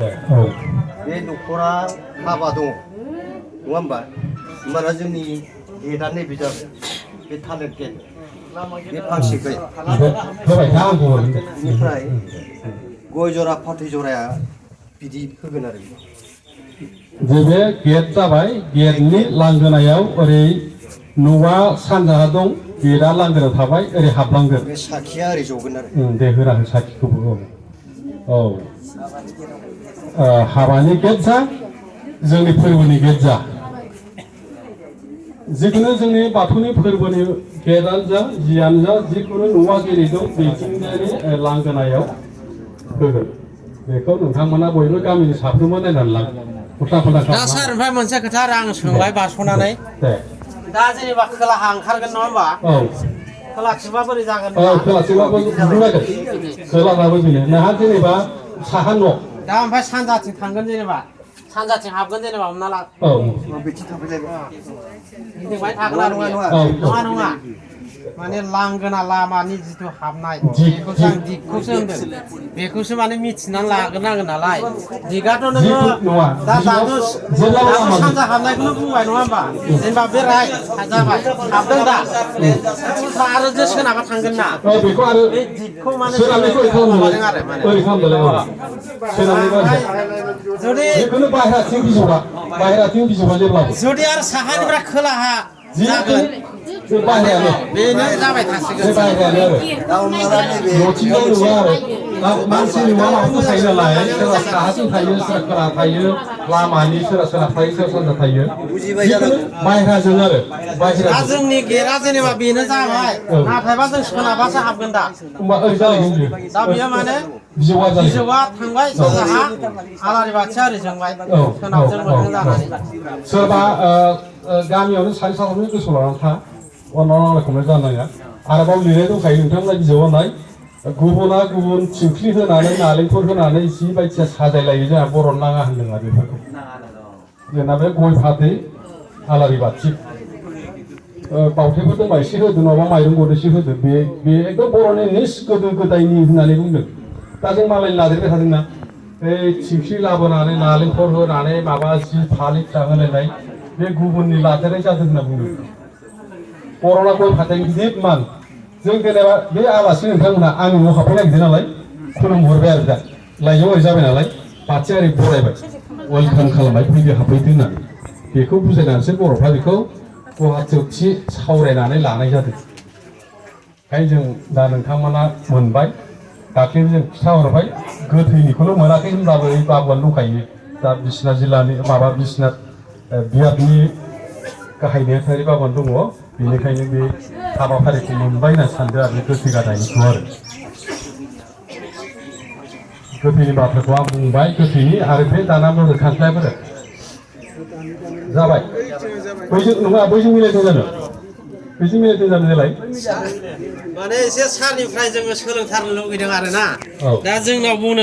बे न'खरा हाबा दङ नङा होमबा होमबाना जोंनि गेटआ नैबे जाबाय बे थालिर गेट बे फांसे गय बेनिफ्राय गय जरा फाथै जराया बिदि होगोन आरो जे बे गेट जाबाय गेटनि लांगोनायाव ओरै न'आ सानजाहा दं गेटआ लांगोनायाव थाबाय ओरै हाबलांगोन बे साखिया ओरै जगोन आरो दे होरा साखिखौबो औ हाबानि गेट जा जोंनि फोरबोनि गेट जा जिखुनु जोंनि बाथौनि फोरबोनि गेटआनो जा जियानो जा जिखुनु न'आ जेरै दं बेथिंजायनि लांगोनायाव होगोन बेखौ नोंथांमोना बयबो गामिनि साफ्रोमबो नायनानै ला दा सार ओमफ्राय मोनसे खोथा आरो आं सोंबाय बारस'नानै दा जेनेबा खोलाहा ओंखारगोन नङा होमबा खोलाथिंबा बोरै जागोन खोलाथिंबाबो नुनांगोन खोलाहाबो बेनो नोंहा जेनेबा साहा न' दा ओमफ्राय सानजाथिं थांगोन जेनेबा सानजाथिं हाबगोन जेनेबा हमना ला बिथिं थांफैलायबाय गिदिंबाय थागोन आरो नङा नङा माने लांगोना लामानि जिथु हाबनाय बेखौसो आं दिगखौसो होनदों बेखौसो माने मिथिनानै लाग्रोनांगोन नालाय दिगाथ' नोङो दा दाथ' सानजा हाबनायखौनो बुंबाय नङा होमबा जेनेबा बे राइट जाबाय हाबदों दा आरो जे सोनाबा थांगोन ना बेखौ आरो बे दिगखौ माने माबादों आरो माने जुदि जुदि आरो साहानिफ्राय खोलाहा जागोन बेनो जाबाय थासिगोन मानसि न'आ माबाफोर थायो नालाय सोरबा साहाथिं थायो सोरबा खोला थायो लामानि सोरबा सोनाब थायो सोरबा सानजा थायो बाहेराजों आरो दा जोंनि गेटआ जेनेबा बेनो जाबाय नाथायबा जों सोनाबासो हाबगोन दा होमबा ओरै जालायगोन दा बेयो माने बिजौआ थांबाय सानजाहा आलारि बाथिया ओरै जोंबाय सोनाबजों मोखां जानानै सोरबा गामियावनो सानै साथामनि गोसोआव लानानै था अननानै रोखोमै जानाङा आरोबाव लिरनाय दंखायो नोंथांमोना बिजाबाव नाय गुबुना गुबुन थिंख्लि होनानै नालेंखर होनानै जि बायदिया साजायलायो जोंहा बर' नाङा होनदों आरो बेफोरखौ जोंना बे गय फाथै आलारि बाथि बावथायफोर दंबा एसे होदो नङाबा माइरं गरनैसो होदो बे एकदम बर'नि निस गोदो गोदायनि होननानै बुंदों दा जों मालाय लादेरबाय थादोंना बे थिंख्लि लाबोनानै नालेंखर होनानै माबा जि फालि फिसा होलायनाय बे गुबुननि लादेरनाय जादों होनना बुंदों बर'ना गय फाथै गिदिर मान जों जेनेबा बे आलासि नोंथांमोनहा आंनि न'आव हाबफैनो नागिरदों नालाय खुलुमहरबाय आरो दा लाइजौआव ओरै जाबाय नालाय बाथिया ओरै बरायबाय वेलकाम खालामबाय फैदो हाबफैदो होननानै बेखौ बुजायनानैसो बर'फ्रा बेखौ गुवाहाटियाव थि सावरायनानै लानाय जादों ओंखायनो जों दा नोंथांमोना मोनबाय दाख्लैबो जों खिन्थाहरबाय गोथैनिखौल' मोनाखै होनब्लाबो ओइ बाबुआनो दंखायो दा बिश्वनाथ जिल्लानि माबा बिश्वनाथ बियाबनि गाहाय नेहाथारि बाबानो दङ बेनिखायनो बे हाबाफारिखौ मोनबाय होनना सानदों आरो गोथै गारनायनिखौ आरो गोथैनि बाथ्राखौ आं बुंबाय गोथैनि आरो बे दाना मोजां खांख्लायफोर जाबाय बैजों नङा बैजों मिलायदों जानो बैजों मिलायदों जानो देलाय माने एसे सारनिफ्राय जोङो सोलोंथारनो लुगैदों आरो ना दा जोंनाव बुंनो